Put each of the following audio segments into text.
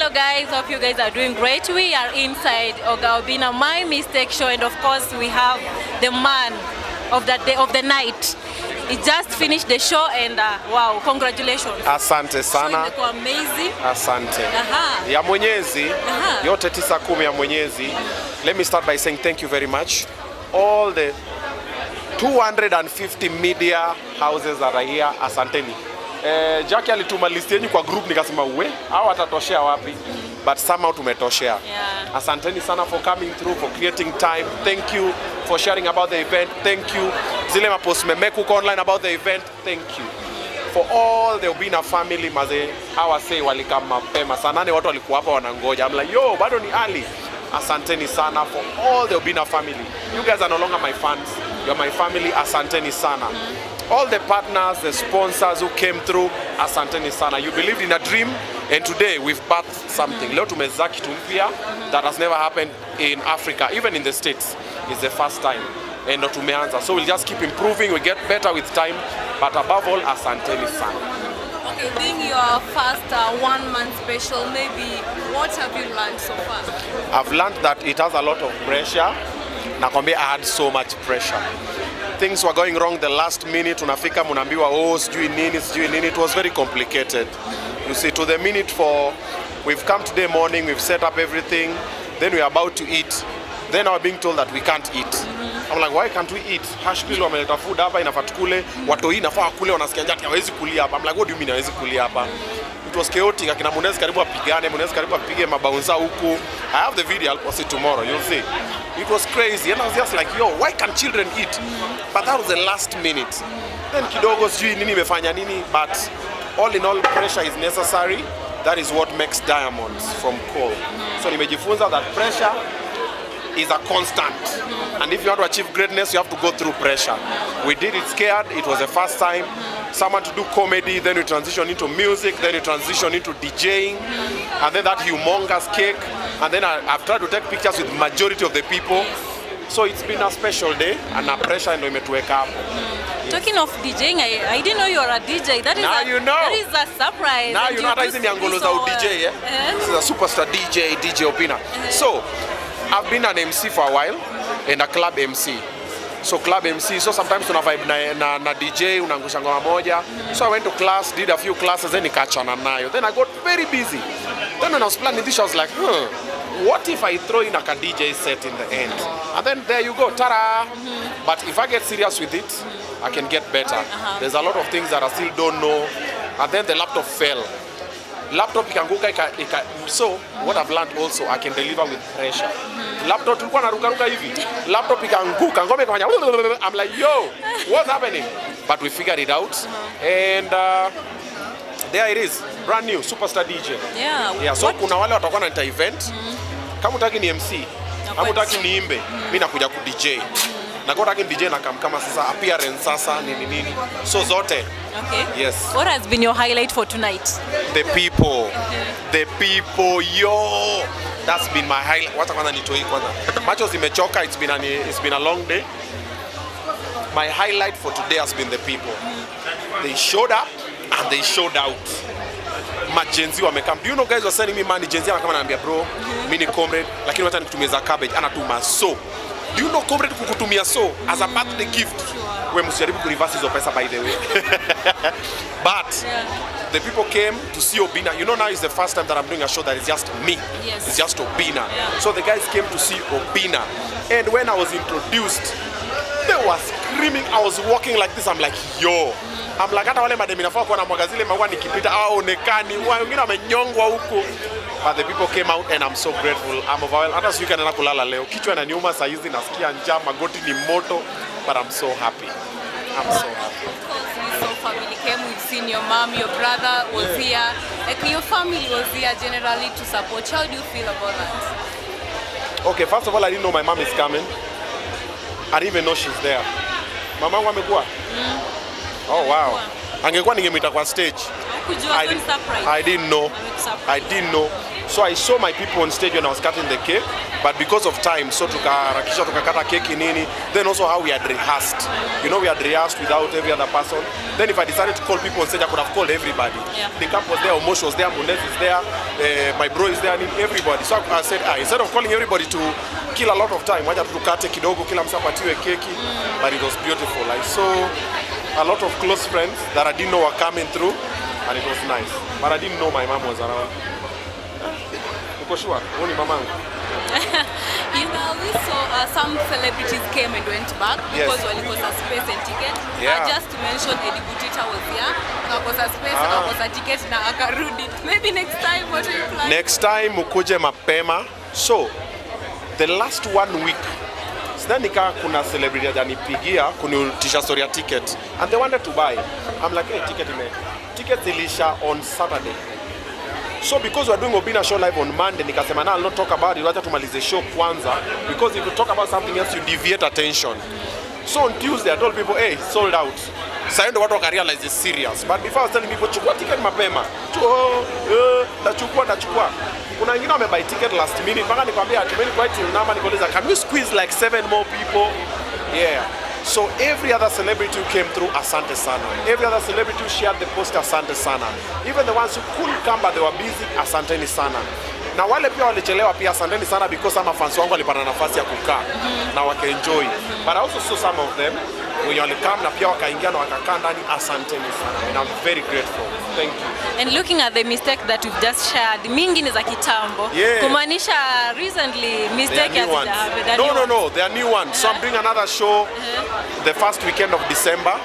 Hello guys, hope you guys are doing great. We are inside Obinna My Mistake show, and of course we have the man of the day, of the night. He just finished the show and wow, congratulations. Asante sana. So amazing. Asante. Ya Mwenyezi, yote 9-10 ya Mwenyezi. Let me start by saying thank you very much. All the 250 media houses that are here, asanteni. Jackie alituma list yenyu kwa group nikasema hao watatoshea wapi, but somehow tumetoshea. Asanteni sana for coming through, for creating time. Thank you for sharing about the event. Thank you zile mapost memeku online about the event. Thank you for all the Obinna family. Maze hawa say walikama mapema saa 8 watu walikuwa hapa wanangoja. I'm like yo, bado ni early. Asanteni sana for all the Obinna family. You guys are no longer my fans, you're my family. Asanteni sana. All the partners, the sponsors who came through, asanteni sana. You believed in a dream, and today we've birthed something. Leo tumezaa kitu mpya that has never happened in Africa, even in the States. It's the first time, and tumeanza. So we'll just keep improving, we get better with time, but above all, asanteni sana. Okay, being your first one-month special, maybe what have you learned so far? I've learned that it has a lot of pressure. Nakwambia I had so much pressure. Things were going wrong the last minute. Unafika munambiwa sijui nini. It was very complicated. You see, to the minute we've come today morning, we've set up everything, then we're about to eat. Then we're being told that we can't eat. I'm like, why can't we eat? Hashpil wameleta food hapa inafaa tukule, watoi inafaa kule wanasikia njaa hawezi kulia hapa. I'm like, what do you mean hawezi kulia hapa? It was chaotic. Akina Munez karibu apigane, Munez karibu apige mabouncer huku. I have the video, I'll post it tomorrow, you'll see. It was crazy, and I was just like, yo, why can't children eat? But that was the last minute. Then kidogo sijui nini imefanya nini, but all in all, pressure is necessary. That is what makes diamonds from coal. So nimejifunza that pressure is a constant. And if you want to achieve greatness, you have to go through pressure. We did it scared, it was the first time. Someone to do comedy, then we transition into music, then we transition into DJing, and then that humongous cake, and then I've tried to take pictures with majority of the people. So it's been a special day, and a pressure ndio imetuweka hapo. Talking of DJing, I didn't know you are a DJ. That is now you know. That is a surprise. Now you know that is in Angolo za DJ, eh? This is a superstar DJ Obinna. So I've been an MC for a while, and a club MC. So club MC, so sometimes tuna vibe na DJ, unaangusha ngoma moja. So I went to class, did a few classes, then nikachana nayo. Then I got very busy. Then when I was planning this, I was like, what if I throw in a DJ set in the end? And then there you go, ta-da! But if I get serious with it, I can get better. There's a lot of things that I still don't know. And then the laptop fell. Laptop ikanguka so what I've learned also, I can deliver with pressure. Laptop tulikuwa naruka hivi, laptop ikanguka ngome ikafanya. I'm like, yo, what's happening? But we figured it out, and there it is, brand new superstar DJ. Yeah. So kuna wale watakuwa na event, kama utaki ni MC, kama utaki ni imbe, mimi nakuja ku DJ. Na kwa utaki DJ na kama sasa appearance sasa nini. So zote. Okay. Yes. What has been your highlight for tonight? The people. The people, yo. That's been my highlight. What kwanza nitoi kwanza. Macho zimechoka, it's been a long day. My highlight for today has been the people. They showed up and they showed out. Majenzi wamekam. Do you know guys were sending me money? Jenzi anakama ananiambia bro, mimi ni comrade lakini wacha nikutumie za cabbage, anatuma so. Do you know comrade kukutumia so as a birthday gift? We msijaribu ku reverse hizo pesa by the way. But the people came to see Obinna. You know, now is the first time that I'm doing a show that is just me. Yes. It's just Obinna. So the guys came to see Obinna. And when I was introduced, they were screaming. I was walking like this. I'm like, yo. I'm like, hata wale mademi nafaa kuwa na mwaga zile maua nikipita onekani. Wengine wamenyongwa huko. But the people came out and I'm so grateful. I'm overwhelmed. Hata sijui kana kulala leo. Kichwa inaniuma saa hizi, nasikia njaa, magoti ni moto. But I'm so happy. I'm so happy. Of course, we saw family came. We've seen your mom, your brother was here. Like your family was here generally to support. How do you feel about that? Okay, first of all, I didn't know my mom is coming. I didn't even know she's there. Mama wangu amekuwa? Oh wow. Angekuwa ningemwita kwa stage. I didn't know. So I saw my people on stage when I was cutting the cake, but because of time, so tukaharakisha tukakata keki nini. Then also how we had rehearsed. You know, we had rehearsed without every other person. Then if I decided to call people on stage, I could have called everybody. Yeah. The camp was there, Omosh was there, Munez is there, my bro is there, everybody. So I said, instead of calling everybody to kill a lot of time, wacha tukate kidogo, kila msa patiwe keki. But it was beautiful. I saw a lot of close friends that I didn't know were coming through, and it was nice. But I didn't know my mom was around. Uko sure? Only mamangu. You know, we saw some celebrities came and went back because walikosa space and ticket. Yeah. Just to mention, Eddie Butita was here. Akakosa space, akakosa ticket na akarudi. Maybe next time, what are you planning? Next time ukuje mapema. So the last 1 week, sidhani kama kuna celebrity ajanipigia kunitisha story ya ticket and they wanted to buy. I'm like, hey, ticket ilisha on Saturday. So because we're doing Obinna show live on Monday, nikasema I'll not talk about it, wacha tumalize show kwanza, because if you talk about something else you deviate attention. So on Tuesday I told people, hey, sold out. Sasa ndio watu wakarealize it's serious. But before I was telling people, chukua ticket mapema. Nachukua. Kuna wengine wamebuy ticket last minute. Mpaka nikwambia tumeni kwa till number nikauliza, can we squeeze like 7 more people? Yeah. So every other celebrity who came through, asante sana. Every other celebrity who shared the poster, asante sana. Even the ones who couldn't come but they were busy, asanteni sana. Na wale pia walichelewa pia asanteni sana, because some fans wangu walipata nafasi ya kukaa na wakaenjoy. But I also saw some of them wenye walikam na pia wakaingia na wakakaa ndani, asanteni sana. And I'm very grateful. Thank you. And looking at the mistake that we've just shared, mingi ni za kitambo. Yeah. Kumaanisha recently mistake has happened. No, they are new ones. So I'm doing another show the first weekend of December.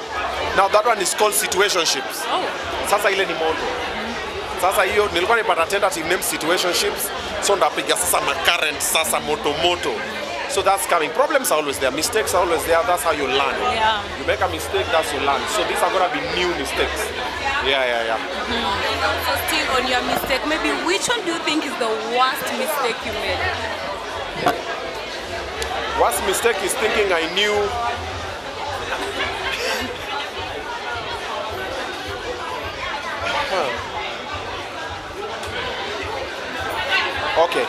Now that one is called Situationships. Oh. Sasa ile ni moto. Sasa hiyo nilikuwa nipata tentative name Situationships. So ndapiga sasa na current sasa moto. So that's coming. Problems are always there. Mistakes are always there. That's how you learn. Yeah. You make a mistake, that's you learn. So these are going to be new mistakes. Yeah. And also still on your mistake, maybe which one do you think is the worst mistake you made? Worst mistake is thinking I knew. Okay.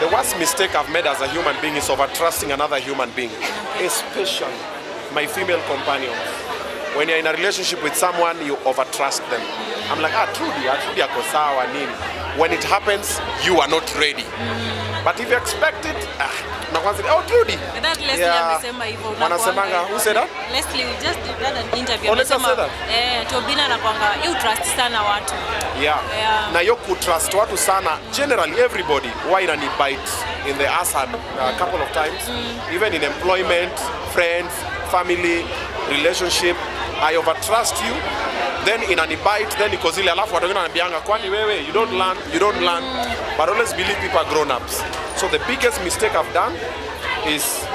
The worst mistake I've made as a human being is over-trusting another human being, especially my female companions. When you're in a relationship with someone, you over-trust them. I'm like, truly ako sawa nini. When it happens, you are not ready. But if you expect it, Trudy. That Leslie amesema hivyo. Wanasemanga, who said that? Leslie, we just did that an interview. Amesema, Obinna anakuanga, you trust sana watu. Yeah. Na yo kutrust watu sana, generally everybody, why inani bite in the ass a couple of times, even in employment, friends, family, relationship, I overtrust you, then inani bite, then iko zile alafu watu wengine wananiambianga, kwani wewe, you don't learn, but always believe people are grown-ups. So the biggest mistake I've done is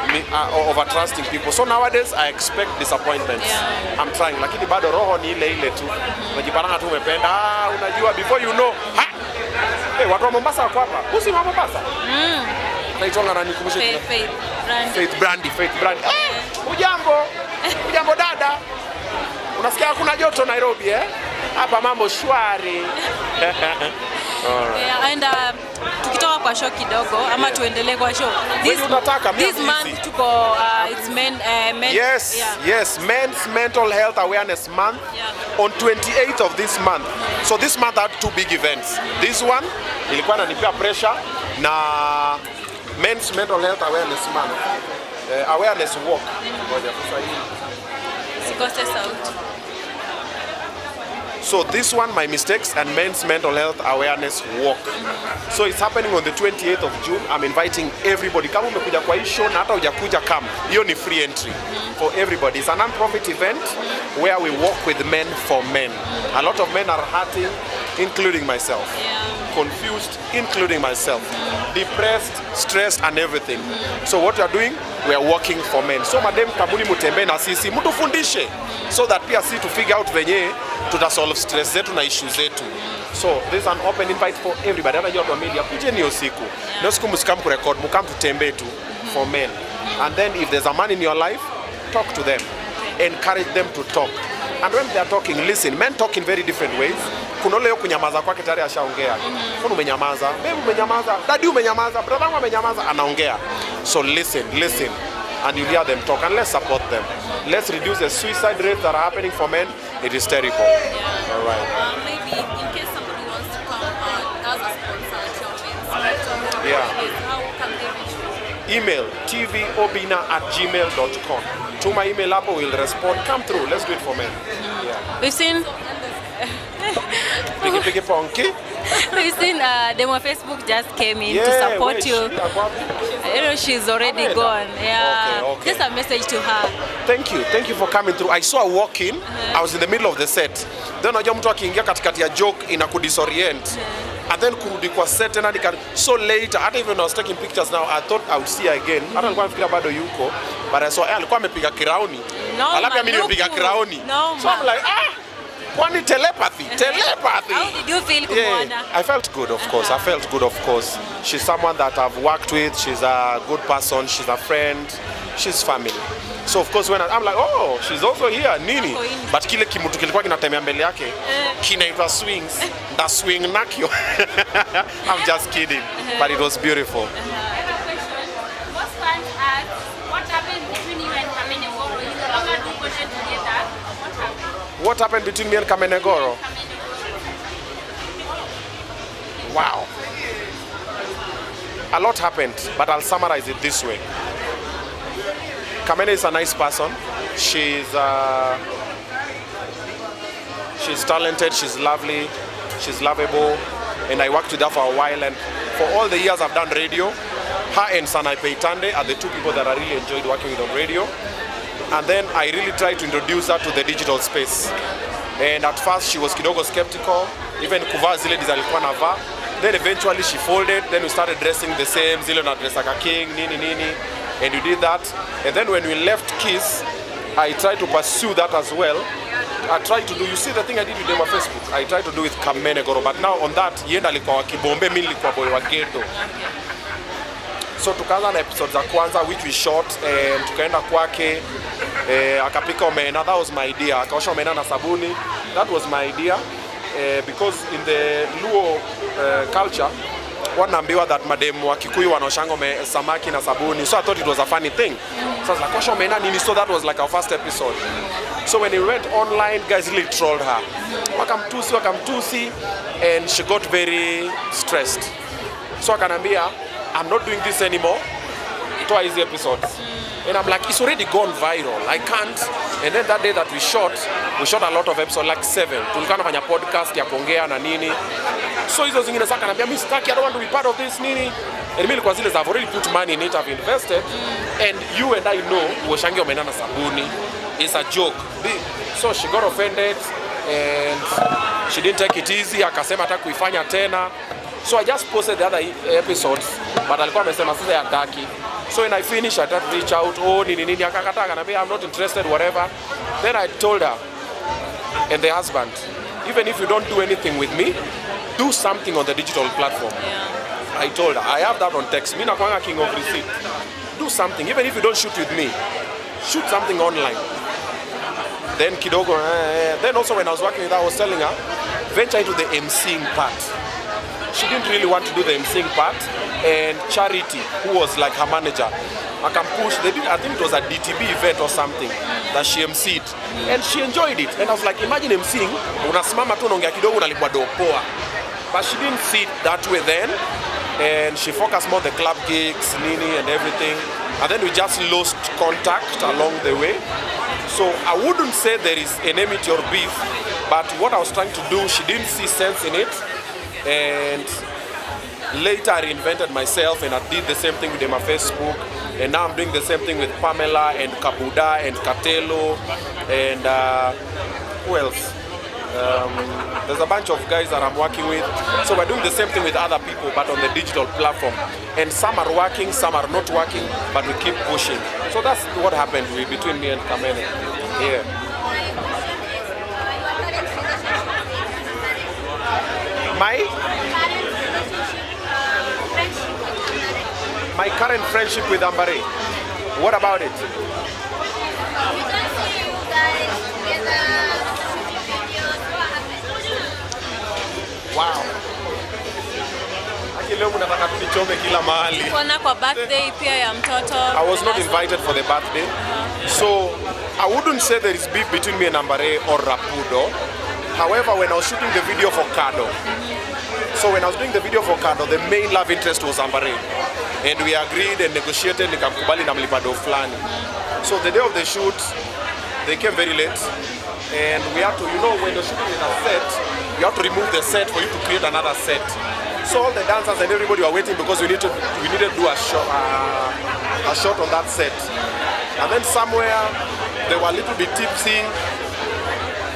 over-trusting people. So nowadays I expect disappointments. Yeah. I'm trying, lakini bado roho ni ile tu. Unajipanga tu umependa, unajua before you know, watu wa Mombasa wako hapa. Usi wa Mombasa? Naitonga nani kumbushe tena? Faith Brandy. Ujambo dada. Unasikia kuna joto Nairobi Hapa mambo shwari. And tukitoka kwa show kidogo ama tuendelee kwa show. This month tuko it's men Yes, Men's Mental Health Awareness Month on 28th of this month. So this month I had 2 big events. This one ilikuwa inanipea pressure na Men's Mental Health Awareness Month. Awareness walk. Sikose sauti. So this one, my mistakes, and Men's Mental Health Awareness Walk. So it's happening on the 28th of June. I'm inviting everybody. Kama umekuja kwa hii show na hata hujakuja come, hiyo ni free entry for everybody. It's a non-profit event where we walk with men for men. A lot of men are hurting, including myself. Confused, including myself. Depressed, stressed, and everything. So what we are doing, we are working for men. So madam, kabuni mutembe na sisi, mutufundishe, so that pia si to figure out venye tuta solve stress zetu na issues zetu. So there's an open invite for everybody. Hata watu wa media, kujeni hiyo siku. Ndio siku msikam kurecord, mukam tutembe tu for men. And then if there's a man in your life, talk to them. Encourage them to talk. And when they are talking, listen. Men talk in very different ways. kuna ule kunyamaza kwake tayari ashaongea. Mbona umenyamaza? Babe umenyamaza. Daddy umenyamaza. Brother wangu amenyamaza. Anaongea. So listen and you hear them talk and let's support them. Let's reduce the suicide rates that are happening for men. It is terrible. Yeah. All right. Maybe in case somebody wants to come as a sponsor to your men's how can they reach you? Email tvobinna@gmail.com. To my email app will respond. Come through. Let's do it for men. Yeah. We've seen Piggy Ponky. we've seen Demo Facebook just came in to support you. I know she's already gone. Yeah. Okay. Just a message to her. Thank you for coming through. I saw her walk in. I was in the middle of the set. Then unajua mtu akiingia katikati ya joke inakudisorient. And then kurudi kwa set tena so later, hata even when I was taking pictures now, I thought I would see her again. Hata nilikuwa nafikiria bado yuko, but I saw alikuwa amepiga kiraoni. Alafu mimi nimepiga kiraoni. So I'm like, kwani telepathy. How did you feel, Kumona? Yeah, I felt good, of course. I felt good, of course. She's someone that I've worked with. She's a good person. She's a friend. She's family. So of course when I'm like, oh, she's also here, nini. But kile kimutu kilikuwa kinatembea mbele yake, kinaitwa swings. The swing nakyo. I'm just kidding, but it was beautiful. Most fans ask, what happened between you and Kamene Goro? You no longer do content together. What happened? What happened between me and Kamene Goro? Wow. A lot happened, but I'll summarize it this way. Kamene is a nice person. She's talented, she's lovely, she's lovable, and I worked with her for a while, and for all the years I've done radio, her and Sanai Peitande are the two people that I really enjoyed working with on radio. And then I really tried to introduce her to the digital space. And at first she was kidogo skeptical, even kuvaa zile design alikuwa anavaa. Then eventually she folded, then we started dressing the same, zile na dress like a king, nini. And you did that. And then when we left Kiss, I tried to pursue that as well. I tried to do, you see the thing I did with them on Facebook, I tried to do with Kamene Goro, but now on that, yenda alikuwa wa Kibombe, mimi nilikuwa boy wa ghetto. So tukaanza na episodes za kwanza which we shot, and tukaenda kwake, akapika omena, that was my idea. Akaosha omena na sabuni, that was my idea. Because in the Luo culture, wanaambiwa that mademu wa Kikuyu wanaoshanga samaki na sabuni. So I thought it was a funny thing. So I was like, osha omena nini? So that was like our first episode. So when we went online, guys really trolled her. Wakamtusi, and she got very stressed. So akanambia, I'm not doing this anymore. Toa hizi episodes. And I'm like, it's already gone viral. I can't. And then that day that we shot a lot of episodes, like 7. Tulikuwa nafanya podcast ya kuongea na nini. So hizo zingine sasa kanambia, mimi sitaki, I don't want to be part of this nini. And mimi kwa zile I've already put money in it, I've invested. And you and I know uoshangi omena na sabuni. It's a joke. So she got offended and she didn't take it easy. Akasema hata kuifanya tena. So I just posted the other episodes, but alikuwa amesema sasa hataki. So when I finished, I tried to reach out, nini akakataa, kanambia I'm not interested, whatever. Then I told her and the husband, even if you don't do anything with me, do something on the digital platform. Yeah. I told her, I have that on text. Mimi nakuanga king of receipt. Do something, even if you don't shoot with me, shoot something online. Then kidogo, then also when I was working with her, I was telling her, venture into the emceeing part. She didn't really want to do the emceeing part, and Charity, who was like her manager, I can push. I think it was a DTB event or something that she emceed, and she enjoyed it. And I was like, imagine emceeing, unasimama tu unaongea kidogo unalipwa dopoa. But she didn't see it that way then, and she focused more on the club gigs, nini, and everything. And then we just lost contact along the way. So I wouldn't say there is enmity or beef, but what I was trying to do, she didn't see sense in it. And later I reinvented myself and I did the same thing with them on Facebook. And now I'm doing the same thing with Pamela and Kabuda and Katelo and who else? There's a bunch of guys that I'm working with. So we're doing the same thing with other people, but on the digital platform. And some are working, some are not working, but we keep pushing. So that's what happened between me and Kamene. Yeah. My current friendship with Amberay. What about it? We don't see you guys together, shooting videos. What happened? Wow. Aki leo mnataka tulichome kila mahali. Kuona kwa birthday pia ya mtoto. I was not invited for the birthday. So I wouldn't say there is beef between me and Amberay or Rapudo. However, when I was shooting the video for Kado, so when I was doing the video for Kado, the main love interest was Amberay. And we agreed and negotiated nikamkubali na mlipado fulani. So the day of the shoot, they came very late. And we had to, you know, when you're shooting in a set, you have to remove the set for you to create another set. So all the dancers and everybody were waiting because we needed to do a shot on that set. And then somewhere they were a little bit tipsy.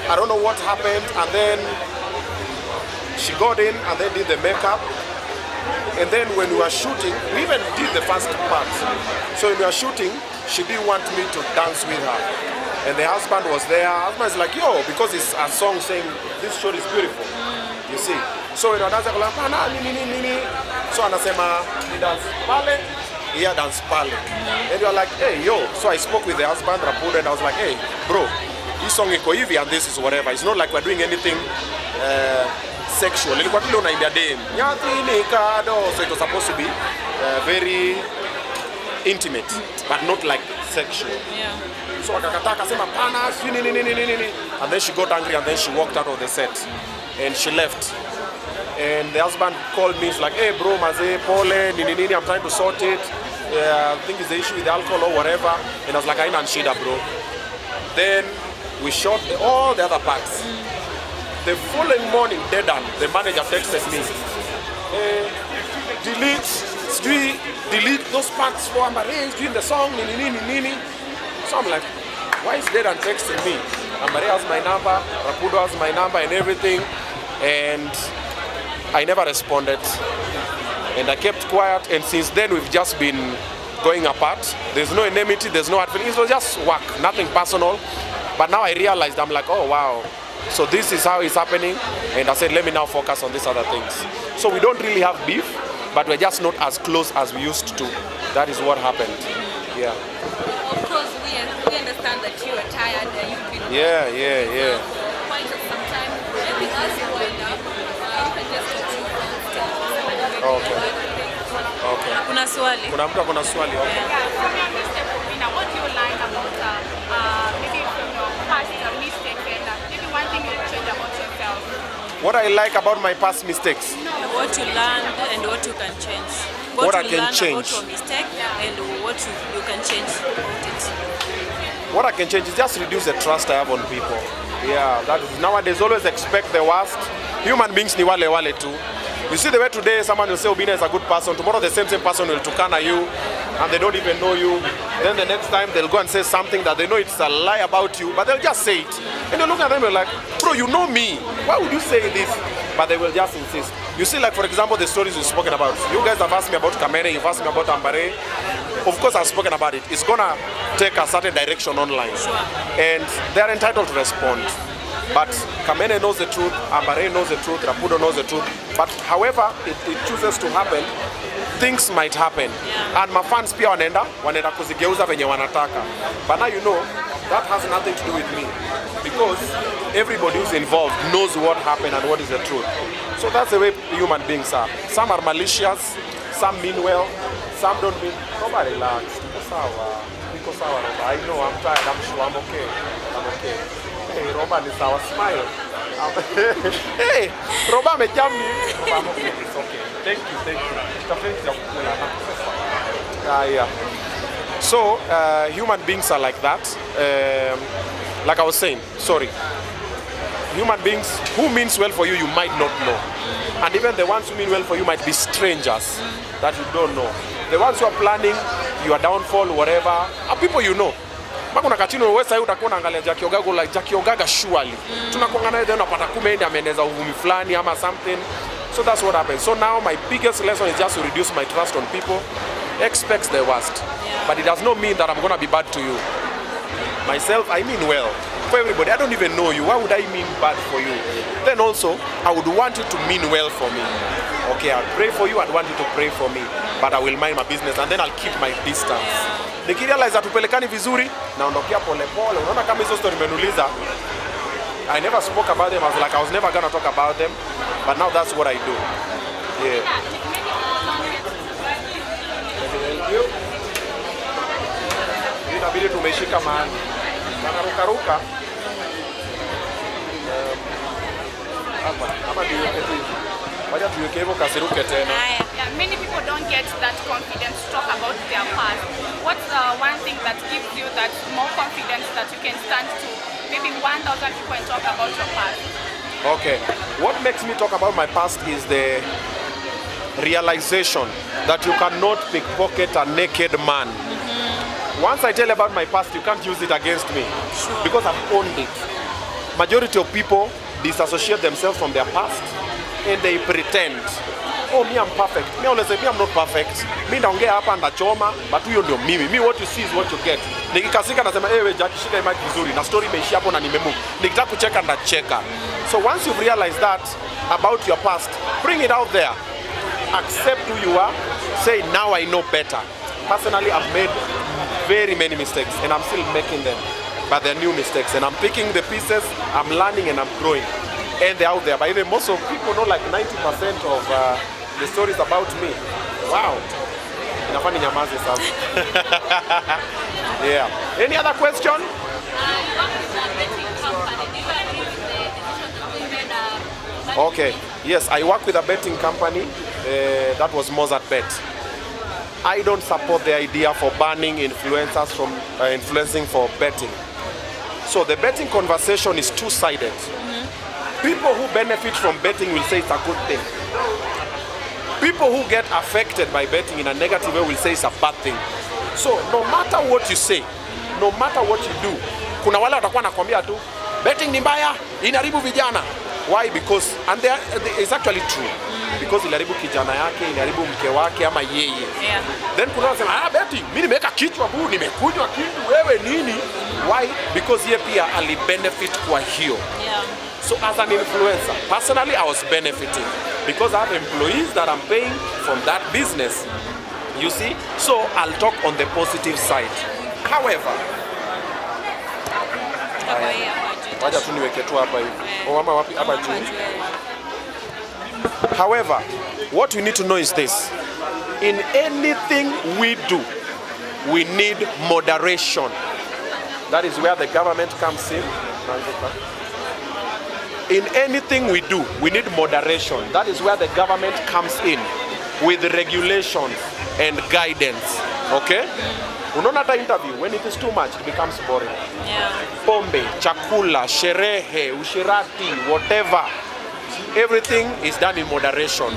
I don't know what happened. And then she got in and then did the makeup. And then when we were shooting, we even did the first part. So when we were shooting, she didn't want me to dance with her. And the husband was there. Husband is like, yo, because it's a song saying this shot is beautiful. You see. So when we were dancing, I'm like, so anasema, he dance pale, here dance pale. And you're like, hey, yo. So I spoke with the husband, Rapudo, and I was like, hey, bro, this song iko hivi and this is whatever. It's not like we're doing anything sexual. Ilikuwa tu unaimbia dem. So it was supposed to be very intimate, but not like sexual. Yeah. So akakataa akasema pana nini. And then she got angry and then she walked out of the set. And she left. And the husband called me, he's like, hey bro, maze, pole, nini, I'm trying to sort it. I think it's the issue with the alcohol or whatever. And I was like, I ain't shida, bro. Then we shot all the other parts. The following morning, dead on, the manager texted me, delete those parts for Amberay doing the song, nini. So I'm like, why is Dedan texting me? Amberay has my number, Rapudo has my number and everything. And I never responded. And I kept quiet. And since then, we've just been going apart. There's no enmity, there's no hard feelings. It was just work, nothing personal. But now I realized, I'm like, oh, wow. So this is how it's happening. And I said, let me now focus on these other things. So we don't really have beef, but we're just not as close as we used to. That is what happened. Yeah. Of course, we understand that you are tired and you've been... Yeah. Quite some time. Maybe as you wind up, you can just talk to your Okay. Kuna swali. Kuna mtu akona swali. Okay. Yeah, from your mistake, Obinna, what do you like about maybe from your past mistake and maybe one thing you change about yourself? What I like about my past mistakes. What you learned and what you can change. What I you can learned change. about your mistake and what you can change about it. What I can change is just reduce the trust I have on people. Yeah, that is, nowadays always expect the worst. Human beings ni wale too. You see the way today someone will say Obinna is a good person, tomorrow the same person will tukana you and they don't even know you. Then the next time they'll go and say something that they know it's a lie about you, but they'll just say it. And you look at them and you're like, bro, you know me. Why would you say this? But they will just insist. You see, like for example, the stories we've spoken about. You guys have asked me about Kamene, you've asked me about Amberay. Of course, I've spoken about it. It's gonna take a certain direction online. Sure. And they're entitled to respond. But Kamene knows the truth, Amberay knows the truth, Rapudo knows the truth. But however it chooses to happen, things might happen. Yeah. And my fans pia wanaenda kuzigeuza venye wanataka. But now you know, that has nothing to do with me. Because everybody who's involved knows what happened and what is the truth. So that's the way human beings are. Some are malicious, some mean well, some don't mean. Nobody relax. Niko sawa, Roba. I know, I'm tired, I'm sure, I'm okay. Hey, Roba ni sawa, smile. Hey, Roba amejamni. Roba, I'm okay, it's okay. Thank you. Yeah. So, human beings are like that. Like I was saying, human beings who means well for you, you might not know. And even the ones who mean well for you might be strangers that you don't know. The ones who are planning your downfall, whatever, are people you know. Kuna kachino wewe sasa utakuwa unaangalia Jackie Ogago like Jackie Ogaga surely. Tunakuanga naye then unapata kumbe ndiye ameneza uvumi fulani ama something. So that's what happens. So now my biggest lesson is just to reduce my trust on people. Expect the worst. Yeah. But it does not mean that I'm going to be bad to you. Myself, I mean well. For everybody, I don't even know you. Why would I mean bad for you? Then also, I would want you to mean well for me. Okay, I'll pray for you, I'd want you to pray for me. But I will mind my business and then I'll keep my distance. Nikirealize hatupelekani vizuri, naondokea pole. Unaona kama hizo story nimenuliza, I never spoke about them. I was like, I was never going to talk about them. But now that's what I do. Yeah. Inabidi tumeshika mahali. Ruka. Ama tuweke tu. Wacha tuweke hivyo kasiruke tena. Yeah, many people don't get that confidence to talk about their past. What's one thing that gives you that more confidence that you can stand to maybe 1,000 people and talk about your past? Okay. What makes me talk about my past is the realization that you cannot pickpocket a naked man. Once I tell about my past, you can't use it against me. Sure. Because I've owned it. Majority of people disassociate themselves from their past and they pretend, oh, me I'm perfect. Me always say, me I'm not perfect. Me naongea hapa ndachoma, but huyo ndio mimi. Me what you see is what you get. Nikikasika nasema, ewe Jackie, shika mic vizuri. Na story imeishia hapo na nimemove. Nikitaka kucheka ndacheka. So once you've realized that about your past, bring it out there. Accept who you are. Say, now I know better. Personally, I've made very many mistakes and I'm still making them. But they're new mistakes and I'm picking the pieces, I'm learning and I'm growing. And they're out there. By the way, most of people know like 90% of the stories about me. Wow. Inafani nyamaze sasa. Yeah. Any other question? Okay. Yes, I work with a betting company. That was Mozart Bet. I don't support the idea for banning influencers from influencing for betting. So the betting conversation is two-sided. People who benefit from betting will say it's a good thing. People who get affected by betting in a negative way will say it's a bad thing. So no matter what you say, no matter what you do, kuna wale watakuwa nakwambia tu betting ni mbaya, inaharibu vijana. Why? Because, and it's actually true. Because iliharibu kijana yake, iliharibu mke wake ama yeye. Yeah. Then kuna wanasema, betting, mimi nimeweka kichwa huu, nimekunywa kitu, wewe nini? Why? Because yeye pia alibenefit kwa hiyo. Yeah. So as an influencer, personally I was benefiting because I have employees that I'm paying from that business. You see? So I'll talk on the positive side. However, wacha tu niweke tu hapa hivi. Mama wapi hapa juu. However, what we need to know is this. In anything we do, we need moderation. That is where the government comes in. In anything we do, we need moderation. That is where the government comes in with regulations and guidance. Okay? Unaona hata interview, when it is too much, it becomes boring. Yeah. Pombe, chakula, sherehe, ushirati, whatever. Everything is done in moderation.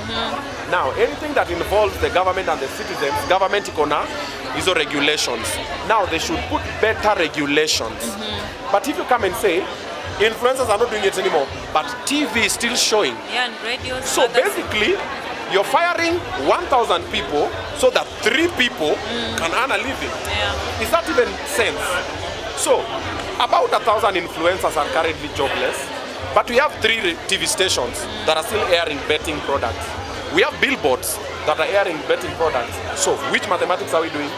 Now, anything that involves the government and the citizens, government ikona hizo regulations. Now, they should put better regulations. But if you come and say, influencers are not doing it anymore, but TV is still showing. Yeah, and radio. So basically, you're firing 1,000 people so that 3 people can earn a living. Yeah. Is that even sense? So, about 1,000 influencers are currently jobless, but we have 3 TV stations that are still airing betting products. We have billboards that are airing betting products. So, which mathematics are we doing?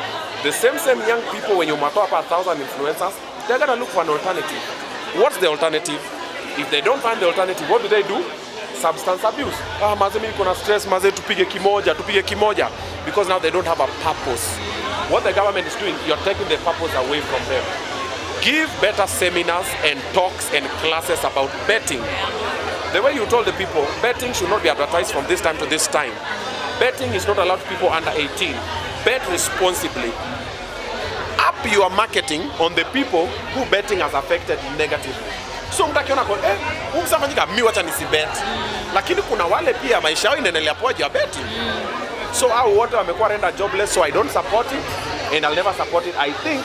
The same young people, when you matter about 1,000 influencers, they're gonna look for an alternative. What's the alternative? If they don't find the alternative, what do? Substance abuse. Maze mimi kuna stress, maze tupige kimoja. Because now they don't have a purpose. What the government is doing, you're taking the purpose away from them. Give better seminars and talks and classes about betting. The way you told the people, betting should not be advertised from this time to this time. Betting is not allowed to people under 18. Bet responsibly. Up your marketing on the people who betting has affected negatively. So mtakiona kwa msafanyika mimi wacha nisibet. Lakini kuna wale pia maisha yao inaendelea poa ya betting. So hao wote wamekuwa renda jobless, so I don't support it and I'll never support it. I think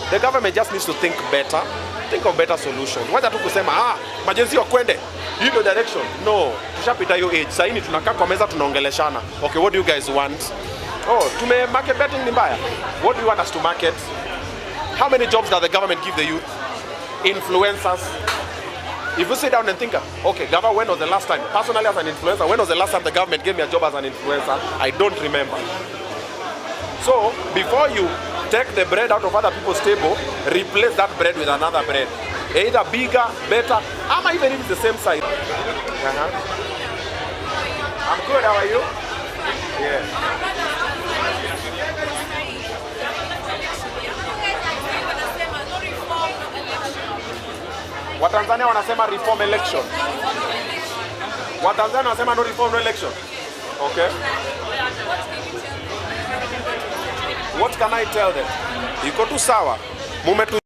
the government just needs to think better. Think of better solutions. Wacha tu kusema majenzi wakwende hii ndio direction. No, tushapita hiyo age. Sasa hivi tunakaa kwa meza tunaongeleshana. Okay, what do you guys want? Tume market betting ni mbaya. What do you want us to market? How many jobs does the government give the youth? Influencers. If you sit down and think, okay, government, when was the last time? Personally, as an influencer, when was the last time the government gave me a job as an influencer? I don't remember. So, before you take the bread out of other people's table, replace that bread with another bread. Either bigger, better, or even if it's the same size. I'm good, how are you? Yeah. Watanzania wanasema reform election. Watanzania wanasema no reform, no election. Okay. What can I tell them? Iko tu sawa.